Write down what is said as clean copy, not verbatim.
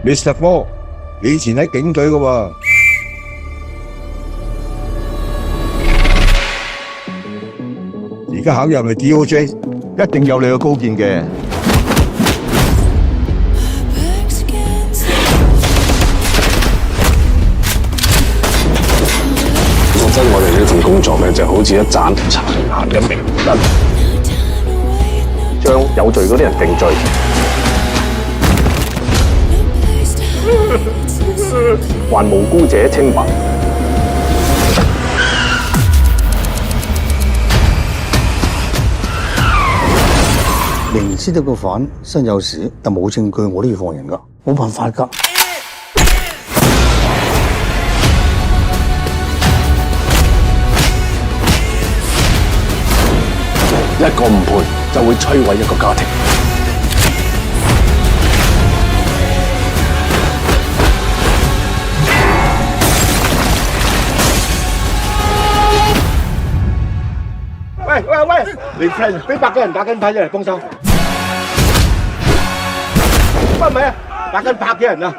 Mr. 哥，你以前喺警隊嘅喎，而家考入嚟 DOJ，一定有你嘅高見嘅。覺得我哋呢份工作咧，就好似一盞殘顏嘅明燈，將有罪嗰啲人定罪。還無辜者清白。明知道個犯身有事，但冇證據，我都要放人噶，冇辦法噶。一個誤判就會摧毀一個家庭。喂，你睇俾100個人打緊牌出嚟幫手，唔係啊，打緊100嘅人啊！